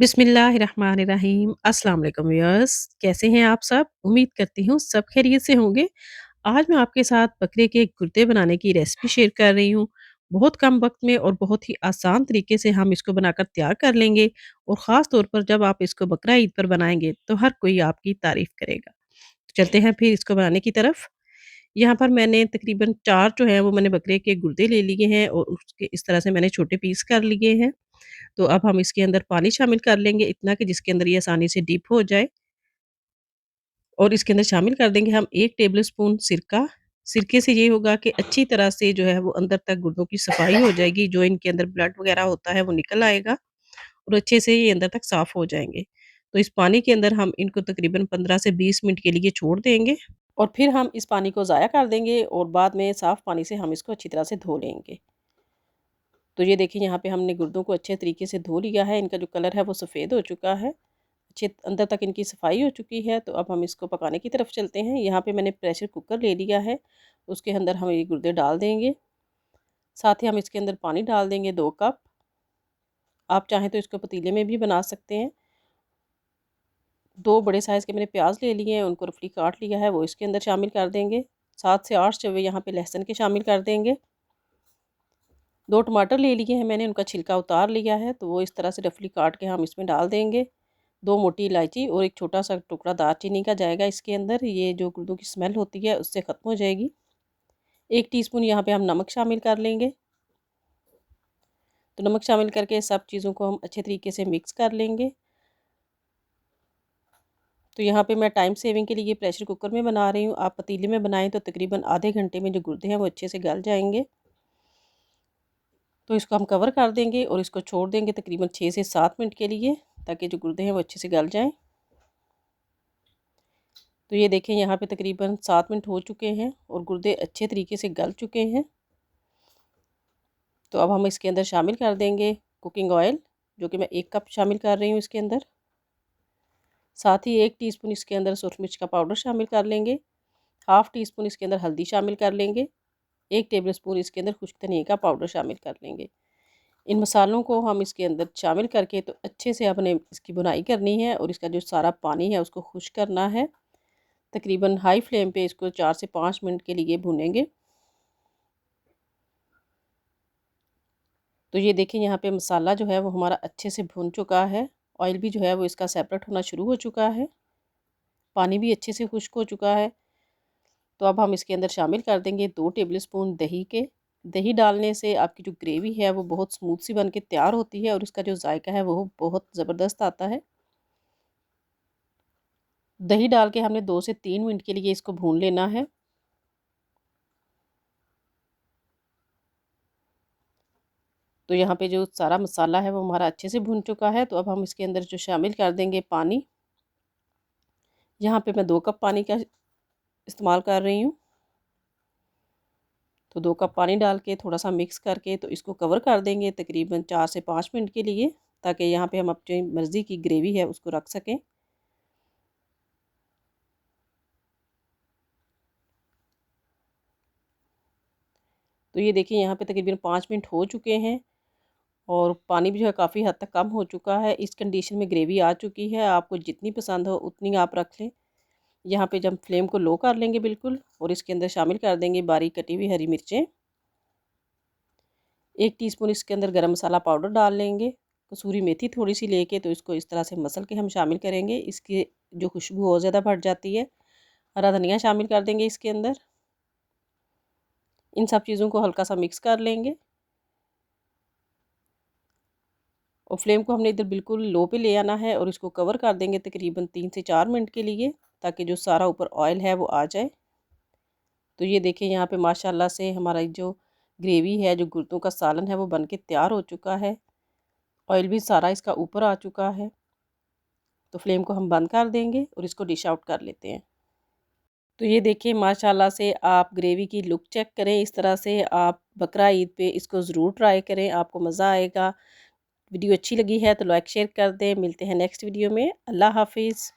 बिस्मिल्लाहिर्रहमानिर्रहीम अस्सलाम वालेकुम व्यूअर्स। कैसे हैं आप सब? उम्मीद करती हूँ सब खैरियत से होंगे। आज मैं आपके साथ बकरे के गुर्दे बनाने की रेसिपी शेयर कर रही हूँ। बहुत कम वक्त में और बहुत ही आसान तरीके से हम इसको बनाकर तैयार कर लेंगे और ख़ास तौर पर जब आप इसको बकरा ईद पर बनाएंगे तो हर कोई आपकी तारीफ़ करेगा। तो चलते हैं फिर इसको बनाने की तरफ। यहाँ पर मैंने तकरीबन 4 जो है वो मैंने बकरे के गुर्दे ले लिए हैं और उसके इस तरह से मैंने छोटे पीस कर लिए हैं। तो अब हम इसके अंदर पानी शामिल कर लेंगे इतना कि जिसके अंदर ये आसानी से डिप हो जाए और इसके अंदर शामिल कर देंगे हम 1 टेबल स्पून सिरका। सिरके से ये होगा कि अच्छी तरह से जो है वो अंदर तक गुर्दों की सफाई हो जाएगी, जो इनके अंदर ब्लड वगैरह होता है वो निकल आएगा और अच्छे से ये अंदर तक साफ़ हो जाएँगे। तो इस पानी के अंदर हम इनको तकरीबन 15 से 20 मिनट के लिए छोड़ देंगे और फिर हम इस पानी को ज़ाया कर देंगे और बाद में साफ़ पानी से हम इसको अच्छी तरह से धो लेंगे। तो ये देखिए यहाँ पे हमने गुर्दों को अच्छे तरीके से धो लिया है, इनका जो कलर है वो सफ़ेद हो चुका है, अच्छे अंदर तक इनकी सफाई हो चुकी है। तो अब हम इसको पकाने की तरफ चलते हैं। यहाँ पे मैंने प्रेशर कुकर ले लिया है, उसके अंदर हम ये गुर्दे डाल देंगे। साथ ही हम इसके अंदर पानी डाल देंगे 2 कप। आप चाहें तो इसको पतीले में भी बना सकते हैं। 2 बड़े साइज़ के मैंने प्याज ले लिए हैं, उनको रफली काट लिया है, वो इसके अंदर शामिल कर देंगे। 7 से 8 चवे यहाँ पे लहसुन के शामिल कर देंगे। 2 टमाटर ले लिए हैं मैंने, उनका छिलका उतार लिया है, तो वो इस तरह से रफली काट के हम इसमें डाल देंगे। 2 मोटी इलायची और एक छोटा-सा टुकड़ा दालचीनी का जाएगा इसके अंदर, ये जो गुर्दों की स्मेल होती है उससे ख़त्म हो जाएगी। 1 टीस्पून यहाँ पे हम नमक शामिल कर लेंगे। तो नमक शामिल करके सब चीज़ों को हम अच्छे तरीके से मिक्स कर लेंगे। तो यहाँ पे मैं टाइम सेविंग के लिए प्रेशर कुकर में बना रही हूँ, आप पतीले में बनाएँ तो तकरीबन आधे घंटे में जो गुर्दे हैं वो अच्छे से गल जाएँगे। तो इसको हम कवर कर देंगे और इसको छोड़ देंगे तकरीबन 6 से 7 मिनट के लिए, ताकि जो गुर्दे हैं वो अच्छे से गल जाएँ। तो ये देखें यहाँ पे तकरीबन 7 मिनट हो चुके हैं और गुर्दे अच्छे तरीके से गल चुके हैं। तो अब हम इसके अंदर शामिल कर देंगे कुकिंग ऑयल, जो कि मैं 1 कप शामिल कर रही हूँ इसके अंदर। साथ ही 1 टीस्पून इसके अंदर सूरज मिर्च का पाउडर शामिल कर लेंगे। हाफ़ टी स्पून इसके अंदर हल्दी शामिल कर लेंगे। 1 टेबल स्पून इसके अंदर खुश्क धनिया का पाउडर शामिल कर लेंगे। इन मसालों को हम इसके अंदर शामिल करके तो अच्छे से अपने इसकी भुनाई करनी है और इसका जो सारा पानी है उसको खुश्क करना है। तकरीबन हाई फ्लेम पे इसको 4 से 5 मिनट के लिए भूनेंगे। तो ये देखिए यहाँ पे मसाला जो है वो हमारा अच्छे से भुन चुका है। ऑयल भी जो है वो इसका सेपरेट होना शुरू हो चुका है। पानी भी अच्छे से खुश्क हो चुका है। तो अब हम इसके अंदर शामिल कर देंगे 2 टेबल स्पून दही के। दही डालने से आपकी जो ग्रेवी है वो बहुत स्मूथ सी बन के तैयार होती है और इसका जो जायका है वो बहुत ज़बरदस्त आता है। दही डाल के हमने 2 से 3 मिनट के लिए इसको भून लेना है। तो यहाँ पे जो सारा मसाला है वो हमारा अच्छे से भुन चुका है। तो अब हम इसके अंदर जो शामिल कर देंगे पानी। यहाँ पे मैं 2 कप पानी का इस्तेमाल कर रही हूँ। तो 2 कप पानी डाल के थोड़ा सा मिक्स करके तो इसको कवर कर देंगे तकरीबन 4 से 5 मिनट के लिए, ताकि यहाँ पे हम अपनी मर्ज़ी की ग्रेवी है उसको रख सकें। तो ये देखिए यहाँ पे तकरीबन 5 मिनट हो चुके हैं और पानी भी जो है काफ़ी हद तक कम हो चुका है। इस कंडीशन में ग्रेवी आ चुकी है, आपको जितनी पसंद हो उतनी आप रख लें। यहाँ पे जब फ्लेम को लो कर लेंगे बिल्कुल और इसके अंदर शामिल कर देंगे बारीक कटी हुई हरी मिर्चें। 1 टीस्पून इसके अंदर गरम मसाला पाउडर डाल लेंगे। कसूरी मेथी थोड़ी सी लेके तो इसको इस तरह से मसल के हम शामिल करेंगे, इसकी जो खुशबू और ज़्यादा बढ़ जाती है। हरा धनिया शामिल कर देंगे इसके अंदर। इन सब चीज़ों को हल्का सा मिक्स कर लेंगे और फ्लेम को हमने इधर बिल्कुल लो पे ले आना है और इसको कवर कर देंगे तकरीबन 3 से 4 मिनट के लिए, ताकि जो सारा ऊपर ऑयल है वो आ जाए। तो ये देखिए यहाँ पे माशाल्लाह से हमारा जो ग्रेवी है, जो गुर्दों का सालन है वो बन के तैयार हो चुका है। ऑयल भी सारा इसका ऊपर आ चुका है। तो फ्लेम को हम बंद कर देंगे और इसको डिश आउट कर लेते हैं। तो ये देखिए माशाल्लाह से आप ग्रेवी की लुक चेक करें, इस तरह से आप बकरा ईद पे इसको ज़रूर ट्राई करें, आपको मज़ा आएगा। वीडियो अच्छी लगी है तो लाइक शेयर कर दें। मिलते हैं नेक्स्ट वीडियो में। अल्लाह हाफिज़।